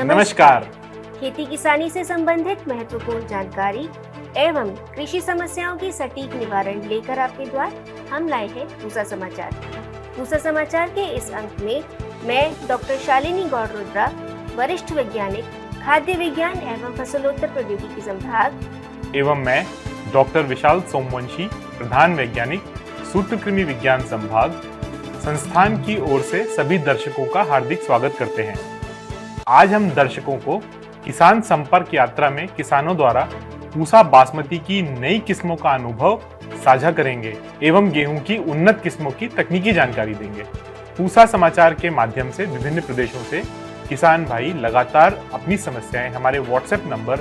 नमस्कार। खेती किसानी से संबंधित महत्वपूर्ण जानकारी एवं कृषि समस्याओं की सटीक निवारण लेकर आपके द्वार हम लाए हैं पूसा समाचार। पूसा समाचार के इस अंक में मैं डॉक्टर शालिनी गौड़ रुद्रा, वरिष्ठ वैज्ञानिक, खाद्य विज्ञान एवं फसलोत्तर प्रौद्योगिकी संभाग, एवं मैं डॉक्टर विशाल सोमवंशी, प्रधान वैज्ञानिक, सूत्रकृमि विज्ञान संभाग, संस्थान की ओर से सभी दर्शकों का हार्दिक स्वागत करते हैं। आज हम दर्शकों को किसान संपर्क यात्रा में किसानों द्वारा पूसा बासमती की नई किस्मों का अनुभव साझा करेंगे एवं गेहूं की उन्नत किस्मों की तकनीकी जानकारी देंगे। पूसा समाचार के माध्यम से विभिन्न प्रदेशों से किसान भाई लगातार अपनी समस्याएं हमारे व्हाट्सएप नंबर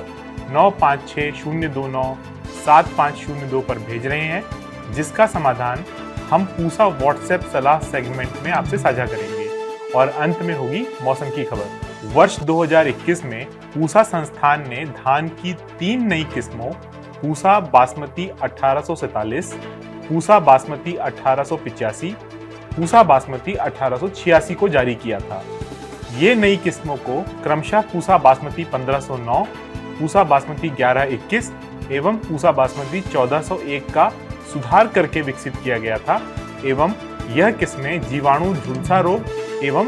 9560297502 पर भेज रहे हैं, जिसका समाधान हम पूसा व्हाट्सएप सलाह सेगमेंट में आपसे साझा करेंगे। और अंत में होगी मौसम की खबर। वर्ष 2021 में पूसा संस्थान ने धान की 3 नई किस्मों पूसा बासमती 1847, पूसा बासमती 1885, पूसा बासमती 1886 को जारी किया था। ये नई किस्मों को क्रमशः पूसा बासमती 1509, पूसा बासमती 1121 एवं पूसा बासमती 1401 का सुधार करके विकसित किया गया था एवं यह किस्में जीवाणु झुलसा रोग एवं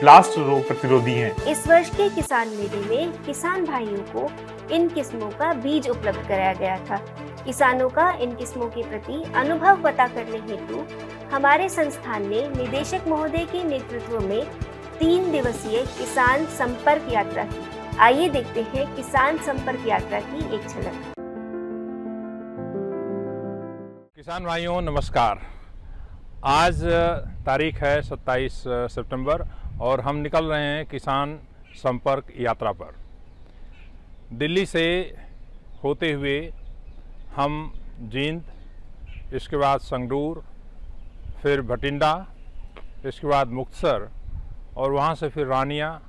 ब्लास्ट रोग प्रतिरोधी हैं। इस वर्ष के किसान मेले में किसान भाइयों को इन किस्मों का बीज उपलब्ध कराया गया था। किसानों का इन किस्मों के प्रति अनुभव पता करने हेतु हमारे संस्थान ने निदेशक महोदय के नेतृत्व में 3 दिवसीय किसान संपर्क यात्रा की। आइए देखते हैं किसान संपर्क यात्रा की एक झलक। किसान भाइयों नमस्कार। आज तारीख है 27 सितंबर और हम निकल रहे हैं किसान संपर्क यात्रा पर। दिल्ली से होते हुए हम जींद, इसके बाद संगरूर, फिर भटिंडा, इसके बाद मुक्तसर और वहाँ से फिर रानिया,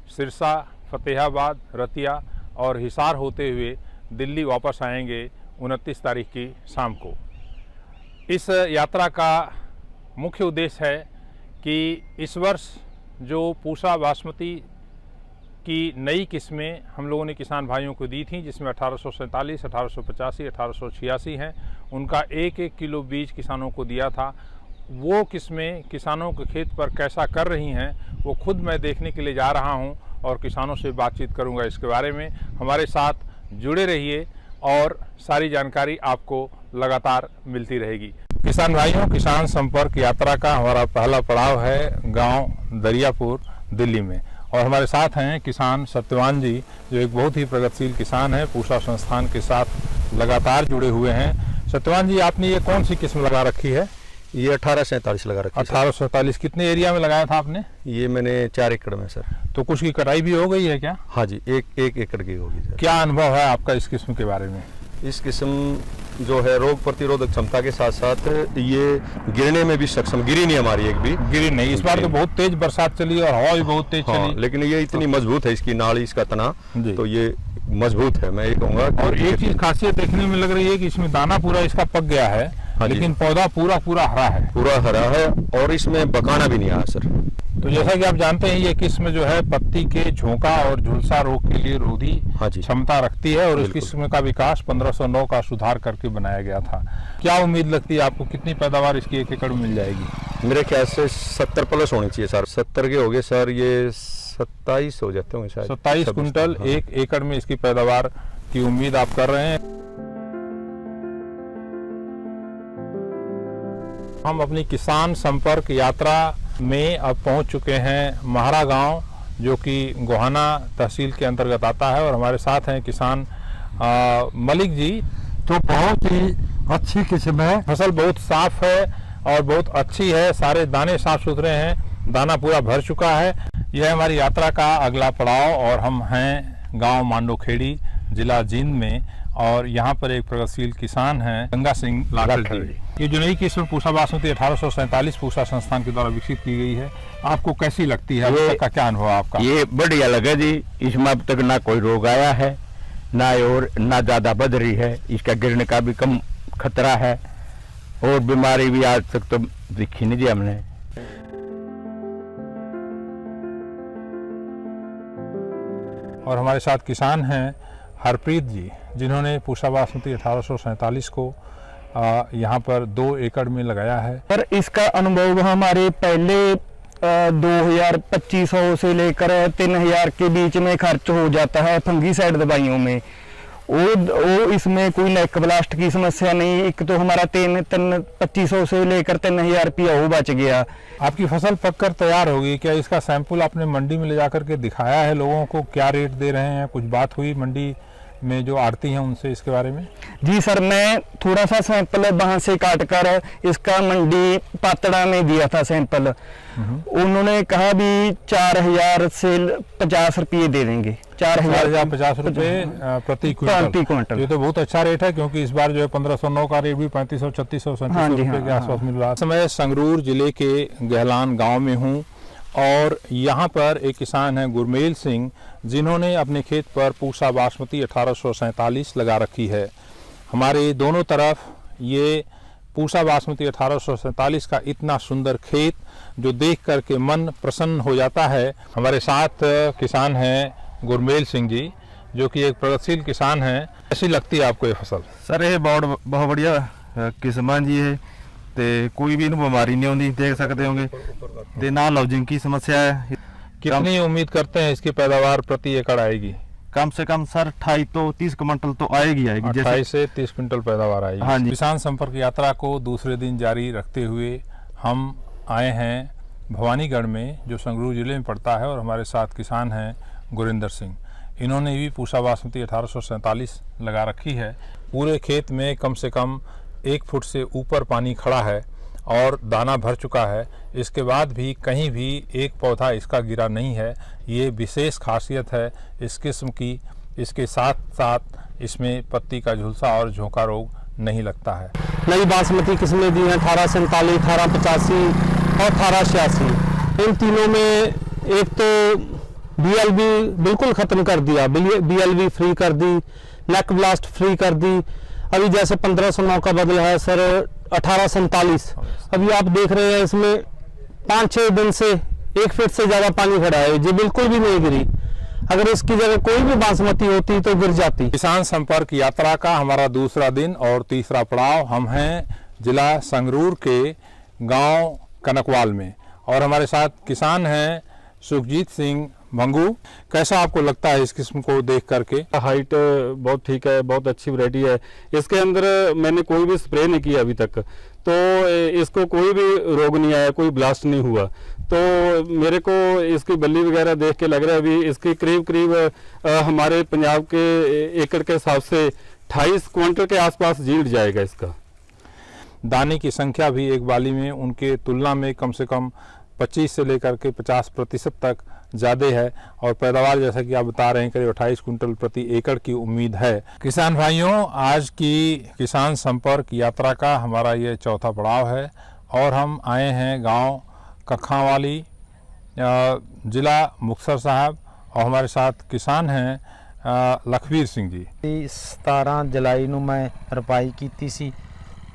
सिरसा, फतेहाबाद, रतिया और हिसार होते हुए दिल्ली वापस आएंगे 29 तारीख की शाम को। इस यात्रा का मुख्य उद्देश्य है कि इस वर्ष जो पूसा बासमती की नई किस्में हम लोगों ने किसान भाइयों को दी थी, जिसमें 1847, 1885, 1886 हैं, उनका 1-1 किलो बीज किसानों को दिया था। वो किस्में किसानों के खेत पर कैसा कर रही हैं वो खुद मैं देखने के लिए जा रहा हूं और किसानों से बातचीत करूंगा इसके बारे में। हमारे साथ जुड़े रहिए और सारी जानकारी आपको लगातार मिलती रहेगी। किसान भाइयों, किसान संपर्क यात्रा का हमारा पहला पड़ाव है गांव दरियापुर, दिल्ली में। और हमारे साथ हैं किसान सत्यवान जी, जो एक बहुत ही प्रगतिशील किसान है, पूसा संस्थान के साथ लगातार जुड़े हुए हैं। सत्यवान जी, आपने ये कौन सी किस्म लगा रखी है? ये 1847 लगा रखी है। 1847 कितने एरिया में लगाया था आपने? ये मैंने 4 एकड़ में सर। तो कुछ की कटाई भी हो गई है क्या? हाँ जी, एक एकड़ की होगी सर। क्या अनुभव है आपका इस किस्म के बारे में? इस किस्म जो है रोग प्रतिरोधक क्षमता के साथ साथ ये गिरने में भी सक्षम, गिरी नहीं हमारी एक भी। गिरी नहीं, इस बार तो बहुत तेज बरसात चली और हवा भी बहुत तेज चली। लेकिन ये इतनी मजबूत है, इसकी नाड़ी, इसका तना, तो ये मजबूत है, मैं ये कहूँगा। और एक चीज खासियत देखने में लग रही है कि इसमें दाना पूरा इसका पक गया है, लेकिन पौधा पूरा हरा है। पूरा हरा है और इसमें बकाना भी नहीं आया सर। तो जैसा कि आप जानते हैं ये किस्म जो है पत्ती के झोंका और झुलसा रोग के लिए रोधी क्षमता रखती है और इस किस्म का विकास 1509 का सुधार करके बनाया गया था। क्या उम्मीद लगती है आपको, कितनी पैदावार इसकी 1 एकड़ में मिल जाएगी? मेरे ख्याल से 70 प्लस होनी चाहिए सर। 70 के हो गए सर, ये 27 हो जाते होंगे शायद। 27 कुंटल 1 एकड़ में इसकी पैदावार की उम्मीद आप कर रहे हैं। हम अपनी किसान संपर्क यात्रा में अब पहुंच चुके हैं महारा गांव, जो कि गोहाना तहसील के अंतर्गत आता है और हमारे साथ हैं किसान मलिक जी। तो बहुत ही अच्छी किस्म है, फसल बहुत साफ है और बहुत अच्छी है, सारे दाने साफ सुथरे हैं, दाना पूरा भर चुका है। यह हमारी यात्रा का अगला पड़ाव और हम हैं गांव मांडोखेड़ी, जिला जींद में, और यहाँ पर एक प्रगतिशील किसान हैं गंगा सिंह लाखड़ जी। ये जो नई किस्म पूसा बासमती 1847 पूसा संस्थान के द्वारा विकसित की गई है, आपको कैसी लगती है? अभी तक का क्या अनुभव आपका? ये बढ़िया लगा जी। इसमें अब तक ना कोई रोग आया है, ना और ना ज्यादा बढ़ रही है, इसका गिरने का भी कम खतरा है। और बीमारी भी आज तक तो दिखी नहीं दी हमने। और हमारे साथ किसान हैं हरप्रीत जी, जिन्होंने पूसा बासमती 1847 को यहाँ पर 2 एकड़ में लगाया है। पर इसका अनुभव हमारे पहले 2200 से लेकर 3000 के बीच में खर्च हो जाता है फंगीसाइड दवाइयों में। वो इसमें कोई नेक ब्लास्ट की समस्या नहीं। एक तो हमारा 2500 से लेकर 3000 रुपया वो बच गया। आपकी फसल पककर तैयार होगी, क्या इसका सैंपल आपने मंडी में ले जाकर के दिखाया है लोगों को? क्या रेट दे रहे हैं? कुछ बात हुई मंडी में जो आड़ती हैं उनसे इसके बारे में? जी सर, मैं थोड़ा सा सैंपल वहाँ से काट कर इसका मंडी पातड़ा में दिया था सैंपल। उन्होंने कहा भी 4000 से 50 रुपये दे देंगे। 4050 रुपये प्रति क्विंटल। ये तो बहुत अच्छा रेट है, क्योंकि इस बार जो है 1509 का रेट भी 3500, 3600, 3700 रुपये के आसपास मिल रहा है। मैं संगरूर जिले के गहलान गाँव में हूँ और यहाँ पर एक किसान हैं गुरमेल सिंह, जिन्होंने अपने खेत पर पूसा बासमती 1847 लगा रखी है। हमारे दोनों तरफ ये पूसा बासमती 1847 का इतना सुंदर खेत जो देख करके मन प्रसन्न हो जाता है। हमारे साथ किसान हैं गुरमेल सिंह जी, जो कि एक प्रगतिशील किसान हैं। कैसी लगती है आपको ये फसल? सर ये बहुत बढ़िया किस्म जी है, तो कोई भी बीमारी नहीं आती, देख सकते होंगे, तो ना लॉजिंग की समस्या है। कितनी उम्मीद करते हैं इसकी पैदावार प्रति एकड़ आएगी? कम से कम सर 28 तो 30 क्विंटल तो आएगी। 28 से 30 क्विंटल पैदावार आएगी। हाँ जी। किसान संपर्क यात्रा को दूसरे दिन जारी रखते हुए हम आए हैं भवानीगढ़ में, जो संगरूर जिले में पड़ता है, और हमारे साथ किसान हैं गुरिंदर सिंह। इन्होंने भी पूसा बासमती 1847 लगा रखी है। पूरे खेत में कम से कम 1 फुट से ऊपर पानी खड़ा है और दाना भर चुका है। इसके बाद भी कहीं भी एक पौधा इसका गिरा नहीं है। ये विशेष खासियत है इस किस्म की। इसके साथ साथ इसमें पत्ती का झुलसा और झोंका रोग नहीं लगता है। नई बासमती किस्में दी हैं 1847, 1885 और 1886। इन तीनों में एक तो BLV बिल्कुल ख़त्म कर दिया, BLV फ्री कर दी, नेक ब्लास्ट फ्री कर दी। अभी जैसे 1509 का बदला है सर 1847। अभी आप देख रहे हैं इसमें 5-6 दिन से 1 फीट से ज़्यादा पानी खड़ा है, जी बिल्कुल भी नहीं गिरी। अगर इसकी जगह कोई भी बासमती होती तो गिर जाती। किसान संपर्क यात्रा का हमारा दूसरा दिन और तीसरा पड़ाव। हम हैं जिला संगरूर के गांव कनकवाल में, और हमारे साथ किसान हैं सुखजीत सिंह मंगू। कैसा आपको लगता है इस किस्म को देख करके? हाइट बहुत ठीक है, बहुत अच्छी वैरायटी है। इसके अंदर मैंने कोई भी स्प्रे नहीं किया अभी तक, तो इसको कोई भी रोग नहीं आया, कोई ब्लास्ट नहीं हुआ। तो मेरे को इसकी बल्ली वगैरह देख के लग रहा है अभी इसकी करीब हमारे पंजाब के एकड़ के हिसाब से 28 क्विंटल के आसपास जील्ड जाएगा इसका। दाने की संख्या भी एक बाली में उनके तुलना में कम से कम 25 से लेकर के 50% तक ज़्यादा है, और पैदावार जैसा कि आप बता रहे हैं करीब 28 कुंटल प्रति एकड़ की उम्मीद है। किसान भाइयों, आज की किसान संपर्क यात्रा का हमारा ये चौथा पड़ाव है, और हम आए हैं गांव कखावाली, जिला मुक्तसर साहब, और हमारे साथ किसान हैं लखवीर सिंह जी। 17 जुलाई ਨੂੰ मैं ਰਪਾਈ ਕੀਤੀ ਸੀ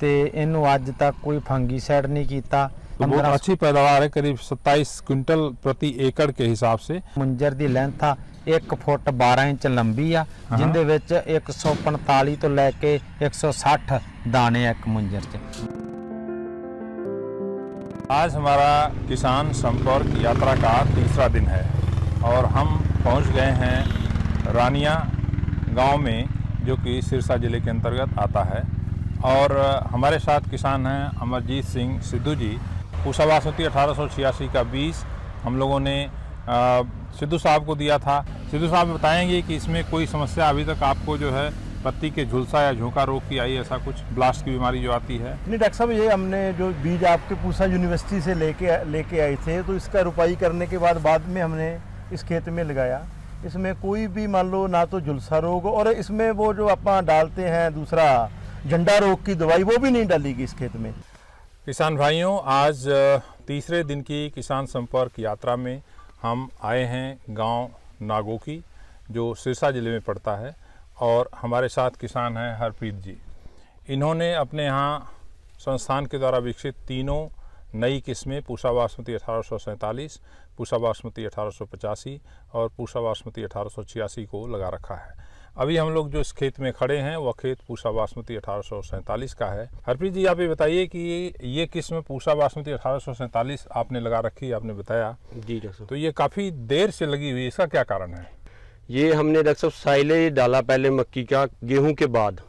ਤੇ ਇਹਨੂੰ ਅੱਜ तक कोई फंगीसाइड नहीं किया। तो बहुत अच्छी पैदावार है, करीब 27 क्विंटल प्रति एकड़ के हिसाब से। मुंजर की लेंथ 1 फुट 12 इंच लंबी आ, जिंदे विच 145 तो लैके 160 दाने एक मुंजर च। आज हमारा किसान संपर्क यात्रा का तीसरा दिन है, और हम पहुंच गए हैं रानिया गांव में, जो कि सिरसा जिले के अंतर्गत आता है। और हमारे साथ किसान हैं अमरजीत सिंह सिद्धू जी। पूसा बासमती 1886 का बीज हम लोगों ने सिद्धू साहब को दिया था। सिद्धू साहब बताएंगे कि इसमें कोई समस्या अभी तक आपको जो है पत्ती के झुलसा या झोंका रोग की आई, ऐसा कुछ ब्लास्ट की बीमारी जो आती है? नहीं डॉक्टर साहब, ये हमने जो बीज आपके पूसा यूनिवर्सिटी से लेके आए थे, तो इसका रुपाई करने के बाद में हमने इस खेत में लगाया। इसमें कोई भी मान लो ना तो झुलसा रोग, और इसमें वो जो आप डालते हैं दूसरा झंडा रोग की दवाई, वो भी नहीं डालेगी इस खेत में। किसान भाइयों, आज तीसरे दिन की किसान संपर्क यात्रा में हम आए हैं गांव नागोकी, जो सिरसा जिले में पड़ता है, और हमारे साथ किसान हैं हरप्रीत जी। इन्होंने अपने यहाँ संस्थान के द्वारा विकसित तीनों नई किस्में पूसा बासमती 1847, पूसा बासमती 1885 और पूसा बासमती 1886 को लगा रखा है। अभी हम लोग जो इस खेत में खड़े हैं वह खेत पूसा बासमती 1847 का है। हरप्रीत जी, आप ये बताइए कि ये किस्म पूसा बासमती 1847 आपने लगा रखी, आपने बताया जी डॉक्टर साहब। तो ये काफ़ी देर से लगी हुई है, इसका क्या कारण है? ये हमने डॉक्टर साहब साइले डाला पहले मक्की का गेहूं के बाद।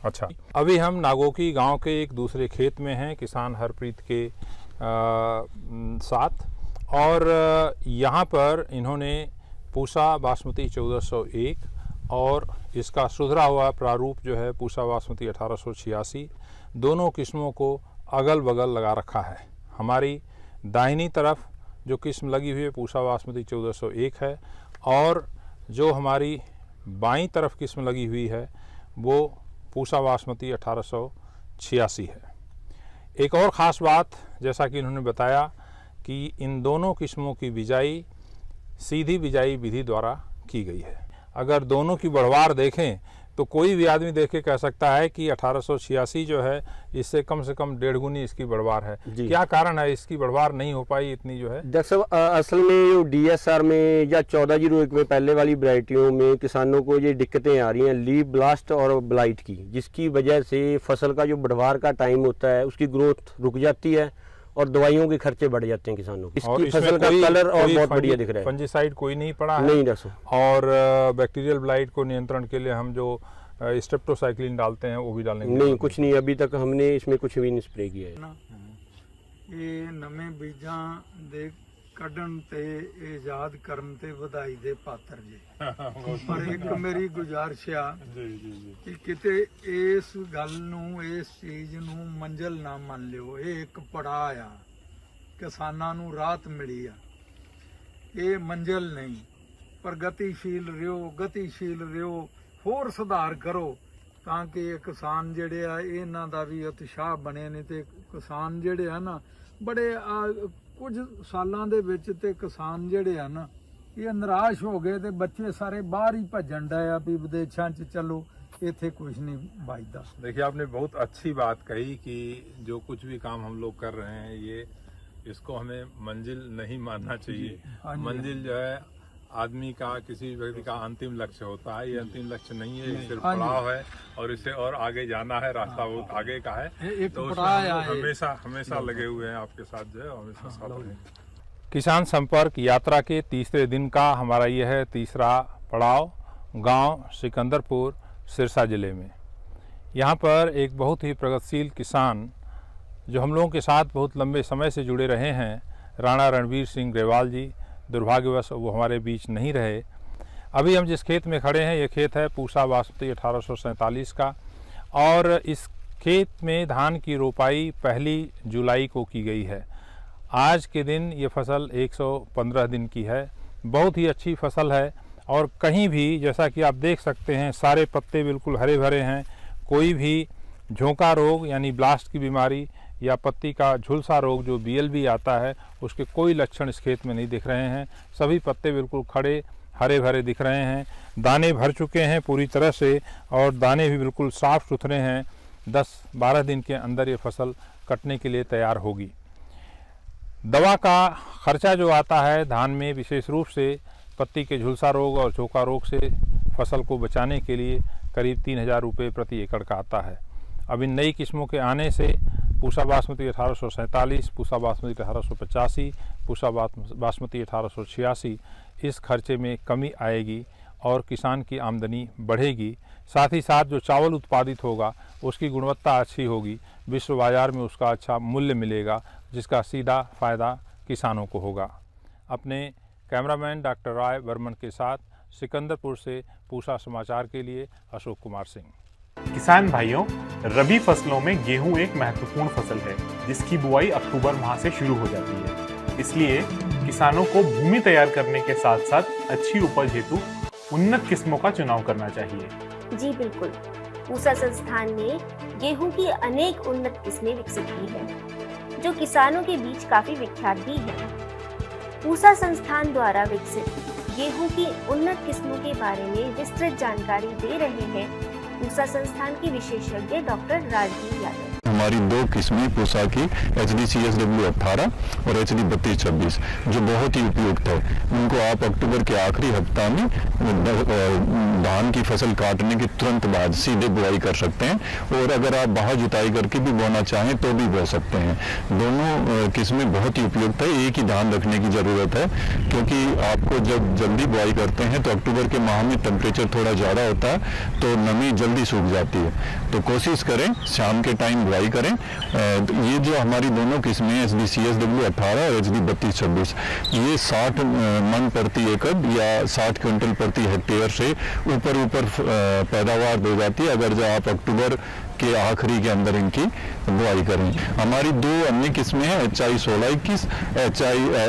अच्छा, अभी हम नागोकी गांव के एक दूसरे खेत में हैं किसान हरप्रीत के साथ, और यहाँ पर इन्होंने पूसा बासमती 1401 और इसका सुधरा हुआ प्रारूप जो है पूसा बासमती 1886 दोनों किस्मों को अगल बगल लगा रखा है। हमारी दाहिनी तरफ जो किस्म लगी हुई है पूसा बासमती 1401 है, और जो हमारी बाईं तरफ किस्म लगी हुई है वो पूसा बासमती 1886 है। एक और ख़ास बात, जैसा कि इन्होंने बताया कि इन दोनों किस्मों की बिजाई सीधी बिजाई विधि द्वारा की गई है। अगर दोनों की बढ़वार देखें तो कोई भी आदमी देख के कह सकता है कि 1886 जो है इससे कम से कम 1.5 गुनी इसकी बढ़वार है। क्या कारण है इसकी बढ़वार नहीं हो पाई इतनी जो है? डॉक्टर साहब, असल में जो DSR में या 1401 में पहले वाली वैरायटियों में किसानों को ये दिक्कतें आ रही हैं लीफ ब्लास्ट और ब्लाइट की, जिसकी वजह से फसल का जो बढ़वार का टाइम होता है उसकी ग्रोथ रुक जाती है और दवाइयों के खर्चे बढ़ जाते हैं किसानों को। इसकी फसल का कलर और बहुत बढ़िया दिख रहा है। फंजीसाइड कोई नहीं पड़ा है? नहीं डॉक्टर साहब। और बैक्टीरियल ब्लाइट को नियंत्रण के लिए हम जो स्ट्रेप्टोसाइक्लिन डालते हैं वो भी डालने की नहीं, कुछ नहीं, अभी तक हमने इसमें कुछ भी नहीं स्प्रे किया है। ਇਹ ਨਵੇਂ ਬੀਜਾਂ ਦੇ ਕੱਢਣ ਤੇ ਇਜਾਦ ਕਰਨ ਤੇ ਵਧਾਈ ਦੇ ਪਾਤਰ ਜੀ। ਪਰ ਇੱਕ ਮੇਰੀ ਗੁਜ਼ਾਰਿਸ਼ ਆ ਕਿ ਕਿਤੇ ਇਸ ਗੱਲ ਨੂੰ, ਇਸ ਚੀਜ਼ ਨੂੰ ਮੰਜ਼ਿਲ ਨਾ ਮੰਨ ਲਿਓ। ਇਹ ਇੱਕ ਪੜਾਅ ਆ, ਕਿਸਾਨਾਂ ਨੂੰ ਰਾਹਤ ਮਿਲੀ ਆ, ਇਹ ਮੰਜ਼ਿਲ ਨਹੀਂ। ਪਰ ਗਤੀਸ਼ੀਲ ਰਿਓ, ਹੋਰ ਸੁਧਾਰ ਕਰੋ ਤਾਂ ਕਿ ਕਿਸਾਨ ਜਿਹੜੇ ਆ ਇਹਨਾਂ ਦਾ ਵੀ ਉਤਸ਼ਾਹ ਬਣੇ ਨੇ ਤੇ ਕਿਸਾਨ ਜਿਹੜੇ ਆ ਨਾ ਬੜੇ ਕੁਝ ਸਾਲਾਂ ਦੇ ਵਿੱਚ ਤੇ ਕਿਸਾਨ ਜਿਹੜੇ ਆ ਨਾ ਇਹ ਨਿਰਾਸ਼ ਹੋ ਗਏ ਤੇ ਬੱਚੇ ਸਾਰੇ ਬਾਹਰ ਹੀ ਭੱਜਣ ਡਏ ਆ ਵੀ ਵਿਦੇਸ਼ਾਂ 'ਚ ਚਲੋ, इथे कुछ नहीं बाइदा। देखिए, आपने बहुत अच्छी बात कही कि जो कुछ भी काम हम लोग कर रहे हैं ये इसको हमें मंजिल नहीं मानना चाहिए। मंजिल जो है आदमी का, किसी व्यक्ति का अंतिम लक्ष्य होता है, ये अंतिम लक्ष्य नहीं है, ये सिर्फ पड़ाव है और इससे और आगे जाना है, रास्ता बहुत आगे का है। तो हमेशा लगे हुए हैं आपके साथ, जो है हमेशा साथ रहेंगे। किसान संपर्क यात्रा के तीसरे दिन का हमारा यह है तीसरा पड़ाव गांव सिकंदरपुर सिरसा जिले में। यहाँ पर एक बहुत ही प्रगतिशील किसान जो हम लोगों के साथ बहुत लंबे समय से जुड़े रहे हैं, राणा रणवीर सिंह ग्रेवाल जी, दुर्भाग्यवश वो हमारे बीच नहीं रहे। अभी हम जिस खेत में खड़े हैं ये खेत है पूसा बासमती 1847 का, और इस खेत में धान की रोपाई 1 जुलाई को की गई है। आज के दिन ये फसल 115 दिन की है। बहुत ही अच्छी फसल है और कहीं भी जैसा कि आप देख सकते हैं सारे पत्ते बिल्कुल हरे भरे हैं। कोई भी झोंका रोग यानी ब्लास्ट की बीमारी या पत्ती का झुलसा रोग जो BLB आता है उसके कोई लक्षण इस खेत में नहीं दिख रहे हैं। सभी पत्ते बिल्कुल खड़े हरे भरे दिख रहे हैं। दाने भर चुके हैं पूरी तरह से और दाने भी बिल्कुल साफ सुथरे हैं। 10-12 दिन के अंदर ये फसल कटने के लिए तैयार होगी। दवा का खर्चा जो आता है धान में, विशेष रूप से पत्ती के झुलसा रोग और झोंका रोग से फसल को बचाने के लिए करीब 3000 रुपये प्रति एकड़ का आता है। अब इन नई किस्मों के आने से पूसा बासमती 1847, पूसा बासमती 1885, पूसा बासमती 1886 इस खर्चे में कमी आएगी और किसान की आमदनी बढ़ेगी। साथ ही साथ जो चावल उत्पादित होगा उसकी गुणवत्ता अच्छी होगी, विश्व बाजार में उसका अच्छा मूल्य मिलेगा, जिसका सीधा फ़ायदा किसानों को होगा। अपने कैमरामैन डॉक्टर राय बर्मन के साथ सिकंदरपुर से पूसा समाचार के लिए अशोक कुमार सिंह। किसान भाइयों, रबी फसलों में गेहूं एक महत्वपूर्ण फसल है जिसकी बुआई अक्टूबर माह से शुरू हो जाती है। इसलिए किसानों को भूमि तैयार करने के साथ साथ अच्छी उपज हेतु उन्नत किस्मों का चुनाव करना चाहिए। जी बिल्कुल, पूसा संस्थान ने गेहूं की अनेक उन्नत किस्में विकसित की है जो किसानों के बीच काफी विख्यात भी है। पूसा संस्थान द्वारा विकसित गेहूं की उन्नत किस्मों के बारे में विस्तृत जानकारी दे रहे हैं पूसा संस्थान के विशेषज्ञ डॉक्टर राजवीर यादव। हमारी 2 किस्में पूसा की HD CSW 18 और HD 3226 जो बहुत ही उपयुक्त है। उनको आप अक्टूबर के आखिरी हफ्ता में धान की फसल काटने के तुरंत बाद सीधे बुआई कर सकते हैं, और अगर आप बाहर जुताई करके भी बोना चाहें तो भी बो सकते हैं। दोनों किस्में बहुत ही उपयुक्त है। एक ही ध्यान रखने की ज़रूरत है, क्योंकि आपको जब जल्दी बुआई करते हैं तो अक्टूबर के माह में टेम्परेचर थोड़ा ज़्यादा होता है तो नमी जल्दी सूख जाती है। तो कोशिश करें शाम के टाइम बुआई करें। ये जो हमारी दोनों किस्में HD CSW 18 और HD 3226 ये 60 मन प्रति एकड़ या 60 क्विंटल प्रति हेक्टेयर से ऊपर पैदावार दे जाती है अगर जो आप अक्टूबर के आखिरी के अंदर इनकी बुआई करें। हमारी 2 अन्य किस्में हैं HI 1621,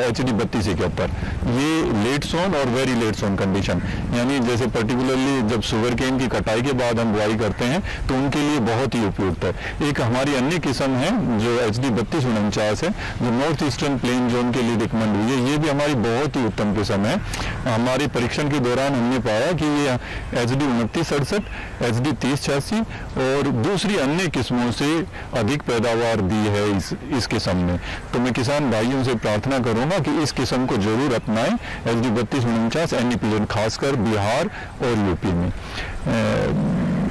HD 3271। ये लेट सोन और वेरी लेट सोन कंडीशन, यानी जैसे पर्टिकुलरली जब शुगर केन की कटाई के बाद हम बुआई करते हैं तो उनके लिए बहुत ही उपयुक्त है। एक हमारी अन्य किस्म है जो HD 3249 है, जो नॉर्थ ईस्टर्न प्लेन जोन के लिए रिकमेंड हुई है। ये भी हमारी बहुत ही उत्तम किस्म है। हमारे परीक्षण के दौरान हमने पाया कि ये HD 2967, HD 3086 और दूसरी अन्य किस्मों से अधिक पैदावार दी है इस किस्म में। तो मैं किसान भाइयों से प्रार्थना करूंगा कि इस किस्म को जरूर अपनाएं, HD 3249 NEP, खासकर बिहार और यूपी में।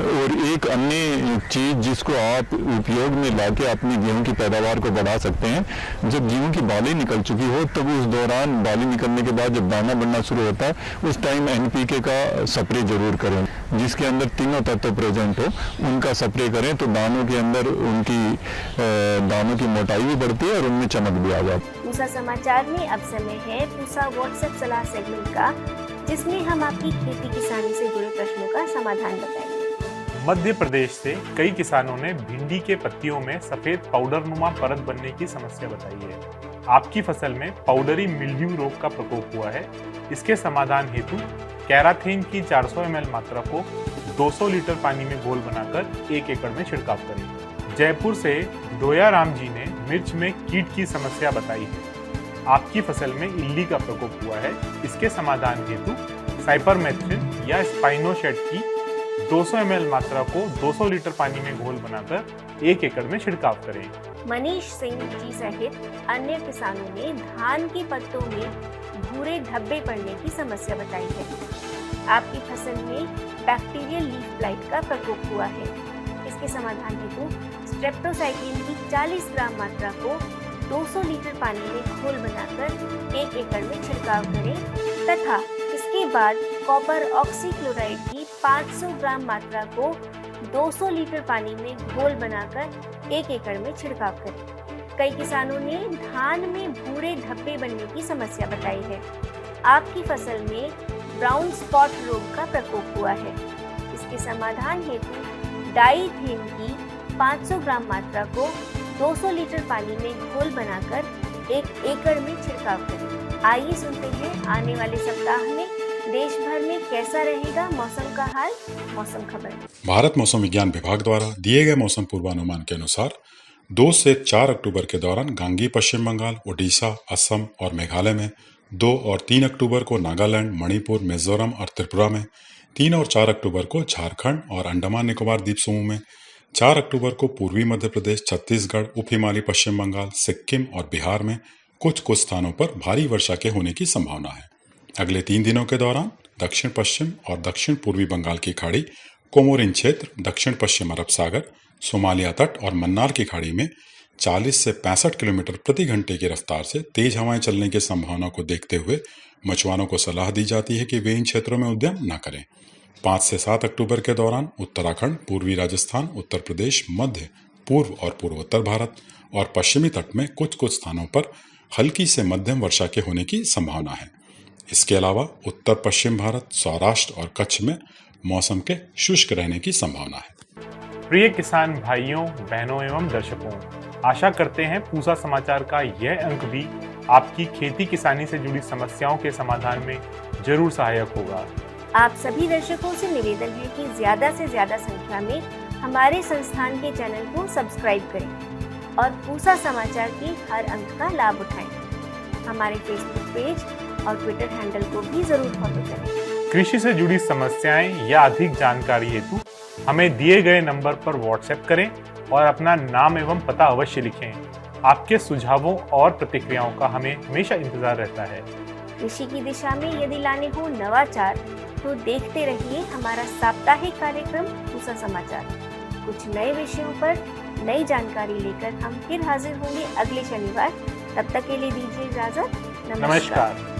और एक अन्य चीज़ जिसको आप उपयोग में लाके अपनी गेहूं की पैदावार को बढ़ा सकते हैं, जब गेहूं की बाली निकल चुकी हो तब उस दौरान बाली निकलने के बाद जब दाना बनना शुरू होता है उस टाइम NPK का स्प्रे जरूर करें, जिसके अंदर तीनों तत्व प्रेजेंट हो उनका स्प्रे करें तो दानों के अंदर दानों की मोटाई भी बढ़ती है और उनमें चमक भी आ जाती है। पूसा समाचार में अब समय है पूसा व्हाट्सएप सलाह सेगमेंट का, जिसमें हम आपकी खेती किसानी से जुड़े प्रश्नों का समाधान बताएंगे। मध्य प्रदेश से कई किसानों ने भिंडी के पत्तियों में सफेद पाउडरनुमा परत बनने की समस्या बताई है। आपकी फसल में पाउडरी मिल्ड्यू रोग का प्रकोप हुआ है। इसके समाधान हेतु कैराथेन की 400 ml मात्रा को 200 लीटर पानी में घोल बनाकर 1 एकड़ में छिड़काव करें। जयपुर से डोया राम जी ने मिर्च में कीट की समस्या बताई है। आपकी फसल में इल्ली का प्रकोप हुआ है। इसके समाधान हेतु साइपरमेथ्रिन या स्पाइनोशेट की 200 ml मात्रा को 200 लीटर पानी में घोल बनाकर 1 एकड़ में छिड़काव करें। मनीष सिंह जी सहित अन्य किसानों ने धान के पत्तों में भूरे धब्बे पड़ने की समस्या बताई है। आपकी फसल में बैक्टीरियल लीफ ब्लाइट का प्रकोप हुआ है। इसके समाधान हेतु स्ट्रेप्टोसाइक्लिन की 40 ग्राम मात्रा को 200 लीटर पानी में घोल बनाकर 1 एकड़ में छिड़काव करें तथा इसके बाद कॉपर ऑक्सीक्लोराइड की 500 ग्राम मात्रा को 200 लीटर पानी में घोल बनाकर 1 एकड़ में छिड़काव करें। कई किसानों ने धान में भूरे धब्बे बनने की समस्या बताई है। आपकी फसल में ब्राउन स्पॉट रोग का प्रकोप हुआ है। इसके समाधान हेतु डाईथेन की 500 ग्राम मात्रा को 200 लीटर पानी में घोल बनाकर 1 एकड़ में छिड़काव करें। आइए सुनते हैं आने वाले सप्ताह में देश भर में कैसा रहेगा मौसम का हाल। मौसम खबर। भारत मौसम विज्ञान विभाग द्वारा दिए गए मौसम पूर्वानुमान के अनुसार 2 से 4 अक्टूबर के दौरान गांगी पश्चिम बंगाल, उड़ीसा, असम और मेघालय में, 2 और 3 अक्टूबर को नागालैंड, मणिपुर, मिजोरम और त्रिपुरा में, 3 और 4 अक्टूबर को झारखंड और अंडमान निकोबार द्वीप समूह में, 4 अक्टूबर को पूर्वी मध्य प्रदेश, छत्तीसगढ़, उप हिमालय पश्चिम बंगाल, सिक्किम और बिहार में कुछ स्थानों पर भारी वर्षा के होने की संभावना है। अगले 3 दिनों के दौरान दक्षिण पश्चिम और दक्षिण पूर्वी बंगाल की खाड़ी, कोमोरिन क्षेत्र, दक्षिण पश्चिम अरब सागर, सोमालिया तट और मन्नार की खाड़ी में 40 से 65 किलोमीटर प्रति घंटे की रफ्तार से तेज हवाएं चलने की संभावना को देखते हुए मछुआरों को सलाह दी जाती है कि वे इन क्षेत्रों में उद्यम न करें। 5 से 7 अक्टूबर के दौरान उत्तराखंड, पूर्वी राजस्थान, उत्तर प्रदेश, मध्य, पूर्व और पूर्वोत्तर भारत और पश्चिमी तट में कुछ स्थानों पर हल्की से मध्यम वर्षा के होने की संभावना है। इसके अलावा उत्तर पश्चिम भारत, सौराष्ट्र और कच्छ में मौसम के शुष्क रहने की संभावना है। प्रिय किसान भाइयों, बहनों एवं दर्शकों, आशा करते हैं पूसा समाचार का यह अंक भी आपकी खेती किसानी से जुड़ी समस्याओं के समाधान में जरूर सहायक होगा। आप सभी दर्शकों से निवेदन है कि ज्यादा से ज्यादा संख्या में हमारे संस्थान के चैनल को सब्सक्राइब करें और पूसा समाचार के हर अंक का लाभ उठाएं। हमारे फेसबुक पेज और ट्विटर हैंडल को भी जरूर फॉलो करें। कृषि से जुड़ी समस्याएं या अधिक जानकारी हेतु हमें दिए गए नंबर पर व्हाट्सएप करें और अपना नाम एवं पता अवश्य लिखें। आपके सुझावों और प्रतिक्रियाओं का हमें हमेशा इंतजार रहता है। कृषि की दिशा में यदि लाने हो नवाचार तो देखते रहिए हमारा साप्ताहिक कार्यक्रम पूसा समाचार। कुछ नए विषयों पर नई जानकारी लेकर हम फिर हाजिर होंगे अगले शनिवार। तब तक के लिए दीजिए इजाजत। नमस्कार।